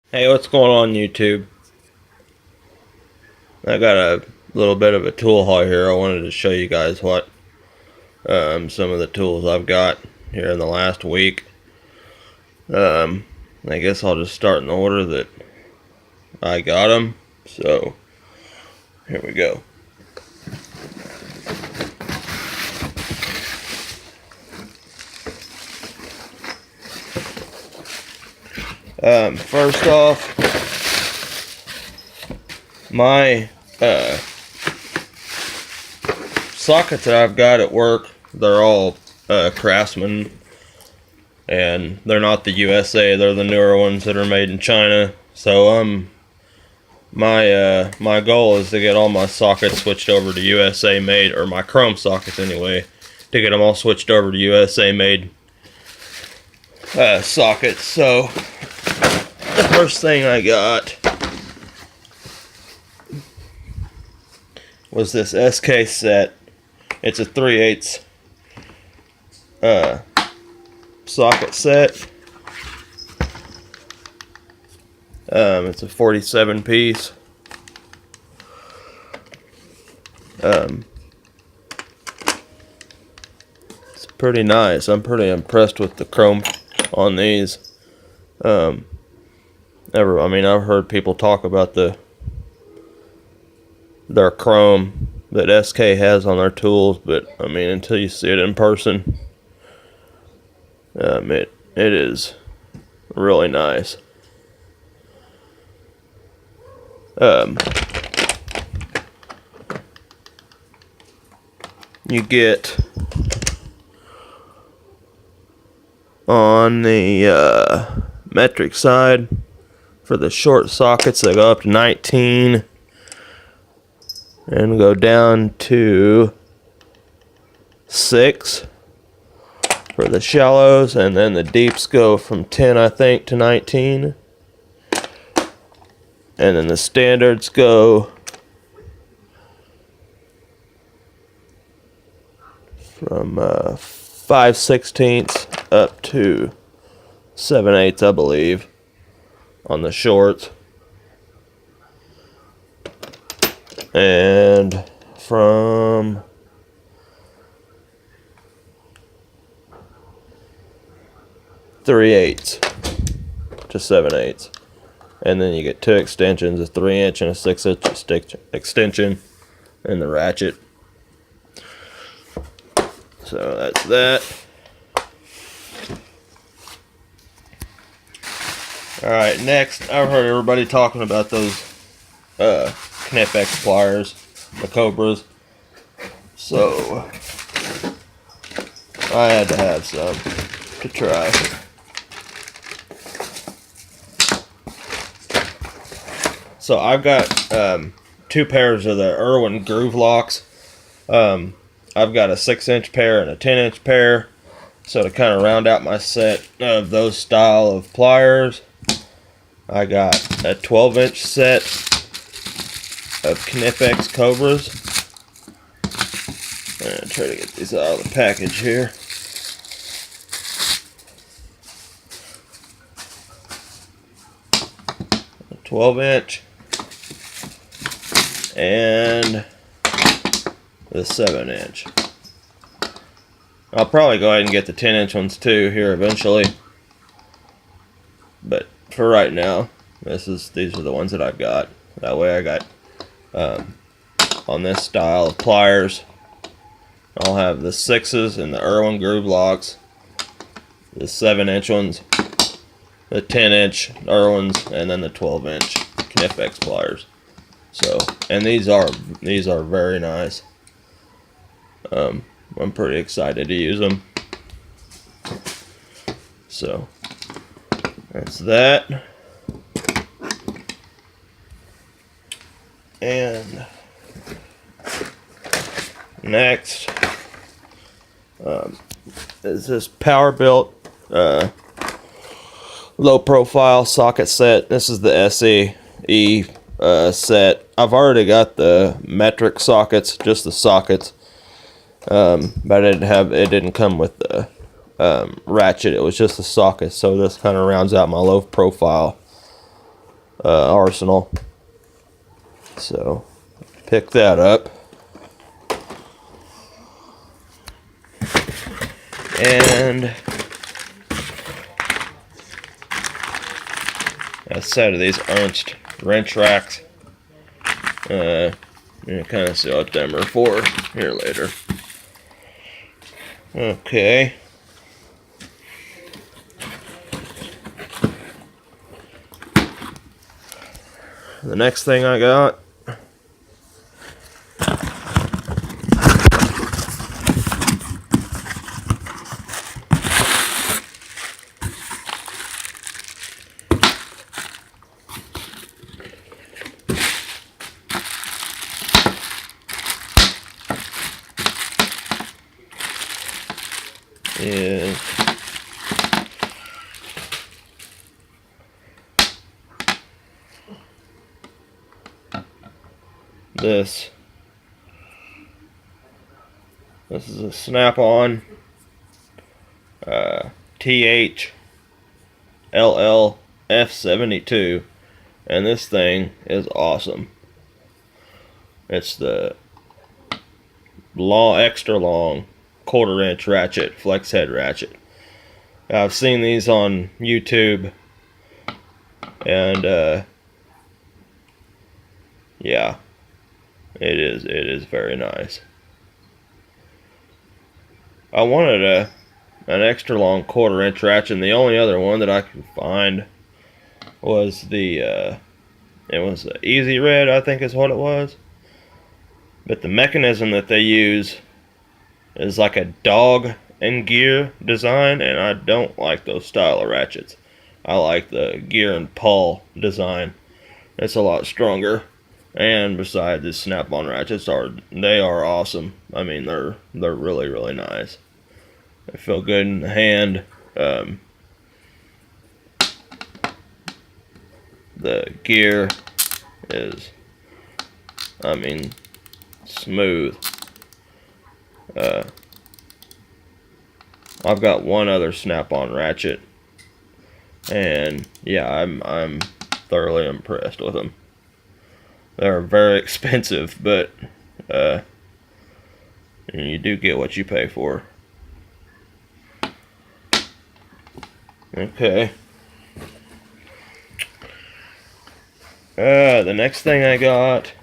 Hey, what's going on YouTube? I got a little bit of a tool haul here. I wanted to show you guys what some of the tools I've got here in the last week. I guess I'll just start in the order that I got them. So here we go. First off, my sockets that I've got at work, they're all Craftsman, and they're not the USA. They're the newer ones that are made in China. So my goal is to get all my sockets switched over to USA made, or my chrome sockets anyway, to get them all switched over to USA made sockets. So the first thing I got was this SK set. It's a 3/8 socket set. It's a 47 piece. It's pretty nice. I'm pretty impressed with the chrome on these. I've heard people talk about their chrome that SK has on their tools, but until you see it in person, it is really nice. You get on the metric side for the short sockets, they go up to 19 and go down to 6 for the shallows, and then the deeps go from 10, I think, to 19, and then the standards go from 5/16 up to 7/8, I believe, on the shorts, and from 3/8 to 7/8, and then you get two extensions, a 3-inch and a 6-inch extension, and the ratchet. So that's that. Alright, next, I've heard everybody talking about those knipex pliers, the Cobras. So I had to have some to try. So I've got two pairs of the Irwin groove locks. I've got a 6-inch pair and a 10-inch pair. So to kind of round out my set of those style of pliers, I got a 12-inch set of knipex Cobras. I'm going to try to get these out of the package here. A 12-inch and the 7-inch. I'll probably go ahead and get the 10-inch ones too here eventually, but for right now, these are the ones that I've got. That way I got on this style of pliers, I'll have the 6s and the Irwin groove locks, the 7-inch ones, the 10-inch Irwins, and then the 12-inch knipex pliers. So, and these are very nice. I'm pretty excited to use them. So that's that. And next is this powerbuilt low profile socket set. This is the SE set. I've already got the metric sockets, just the sockets, but it didn't come with the ratchet. It was just the socket, so this kind of rounds out my low profile arsenal. So pick that up. And a set of these Ernst wrench racks. I'm gonna kind of see what them are for here later. Okay. The next thing I got is this. This is a snap-on THLL-F72, and this thing is awesome. It's the extra long 1/4 inch ratchet, flex head ratchet. I've seen these on YouTube, and yeah, it is very nice. I wanted an extra long 1/4 inch ratchet, and the only other one that I could find was the it was the Easy Red, I think is what it was. But the mechanism that they use is like a dog and gear design, and I don't like those style of ratchets. I like the gear and pull design. It's a lot stronger. And besides, the snap-on ratchets are awesome. I mean, they're really, really nice. They feel good in the hand. The gear is, I mean, smooth. I've got one other snap-on ratchet, and yeah, I'm thoroughly impressed with them. They're very expensive, but you do get what you pay for. Okay. The next thing I got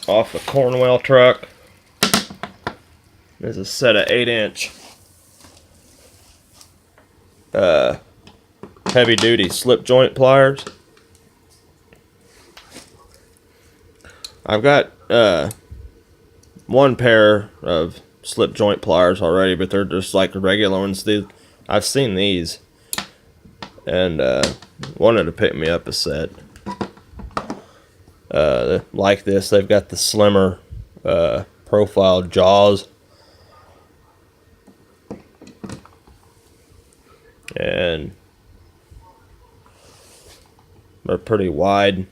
off the Cornwell truck is a set of 8-inch heavy-duty slip joint pliers. I've got one pair of slip joint pliers already, but they're just like regular ones. I've seen these, and wanted to pick me up a set like this. They've got the slimmer profile jaws, and they're pretty wide.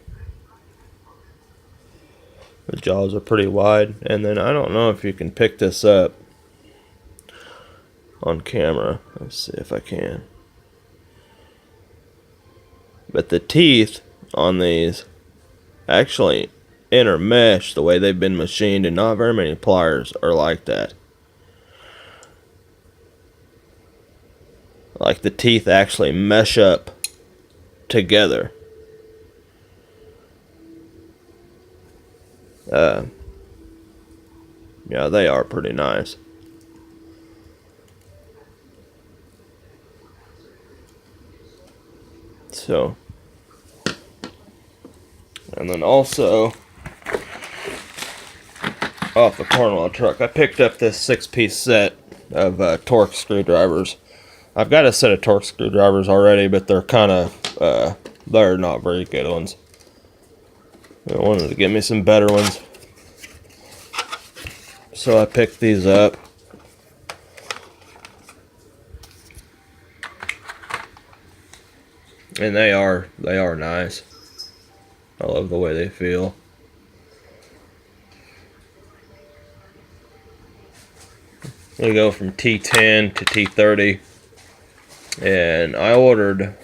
The jaws are pretty wide, and then I don't know if you can pick this up on camera. Let's see if I can. But the teeth on these actually intermesh the way they've been machined, and not very many pliers are like that. Like the teeth actually mesh up together. Yeah, they are pretty nice. So, and then also off the Cornwell truck, I picked up this 6-piece set of Torx screwdrivers. I've got a set of Torx screwdrivers already, but they're kind of they're not very good ones. I wanted to get me some better ones, so I picked these up. And they are nice. I love the way they feel. They go from T10 to T30, and I ordered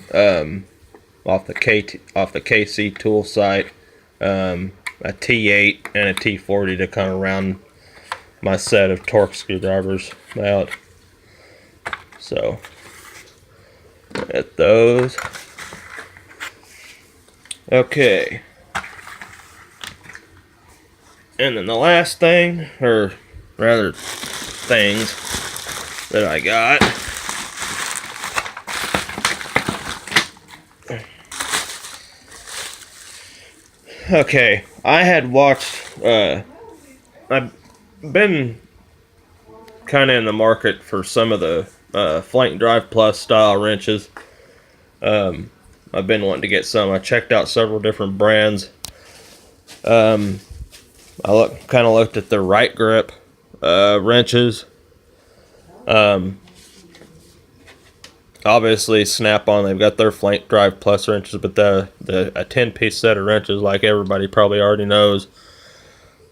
off the KC tool site, a T8 and a T40 to kind of round my set of Torx screwdrivers out. So at those. Okay. And then the last thing, or rather things that I got, okay, I had watched, I've been kind of in the market for some of the Flank Drive Plus style wrenches. I've been wanting to get some. I checked out several different brands. I kind of looked at the Right Grip wrenches. Obviously Snap-on, they've got their Flank Drive Plus wrenches, but a 10-piece set of wrenches, like everybody probably already knows,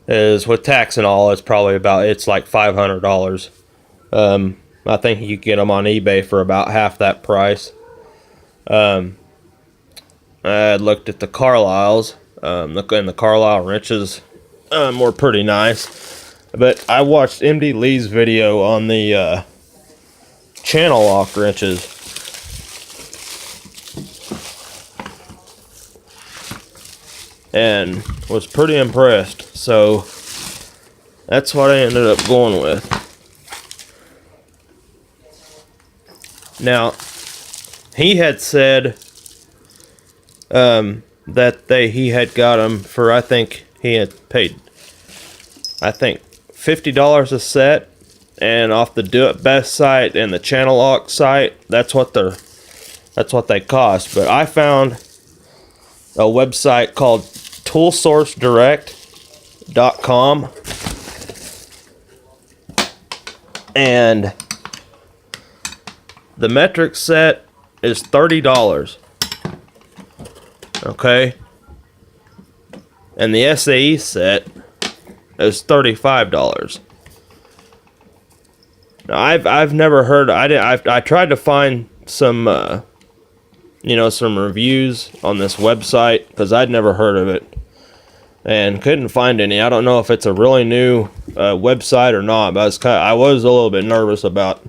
is with tax and all, it's like $500. I think you can get them on eBay for about half that price. I looked at the Carlisles, and the Carlisle wrenches were pretty nice. But I watched MD Lee's video on the channel lock wrenches. And was pretty impressed. So that's what I ended up going with. Now, he had said that he had got them for, I think he had paid, $50 a set, and off the Do It Best site and the channel lock site, that's what they cost. But I found a website called toolsourcedirect.com, and the metric set is $30. Okay, and the SAE set is $35. Now I've never heard. I tried to find some some reviews on this website because I'd never heard of it and couldn't find any. I don't know if it's a really new website or not, but I was a little bit nervous about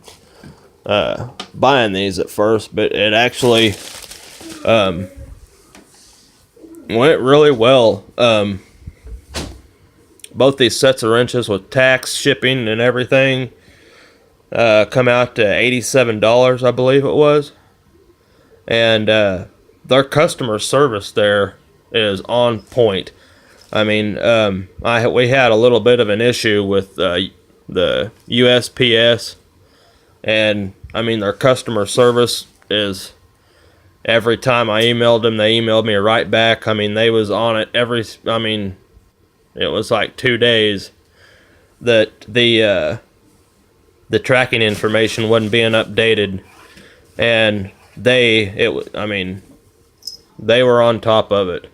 buying these at first, but it actually went really well. Both these sets of wrenches with tax, shipping, and everything come out to $87, I believe it was. And their customer service there is on point. I mean, we had a little bit of an issue with the USPS, and I mean their customer service is, every time I emailed them, they emailed me right back. I mean, they was on it it was like 2 days that the tracking information wasn't being updated, and they were on top of it.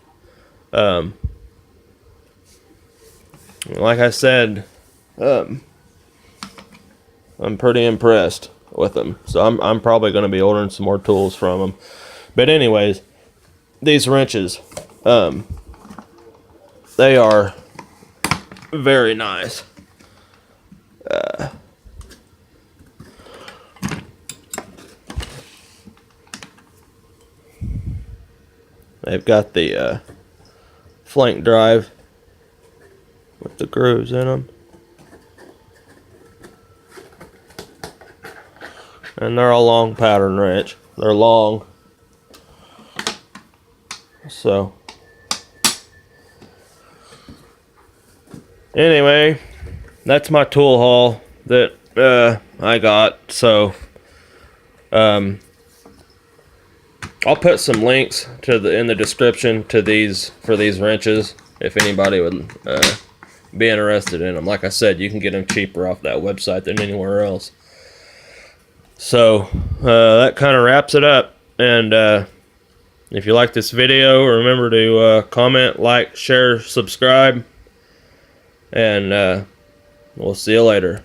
Like I said, I'm pretty impressed with them. So I'm probably going to be ordering some more tools from them. But anyways, these wrenches, they are very nice. They've got the flank drive with the grooves in them. And they're a long pattern wrench. They're long. So anyway, that's my tool haul that I got. So I'll put some links in the description to these wrenches if anybody would be interested in them. Like I said, you can get them cheaper off that website than anywhere else. So that kind of wraps it up. And if you like this video, remember to comment, like, share, subscribe, and we'll see you later.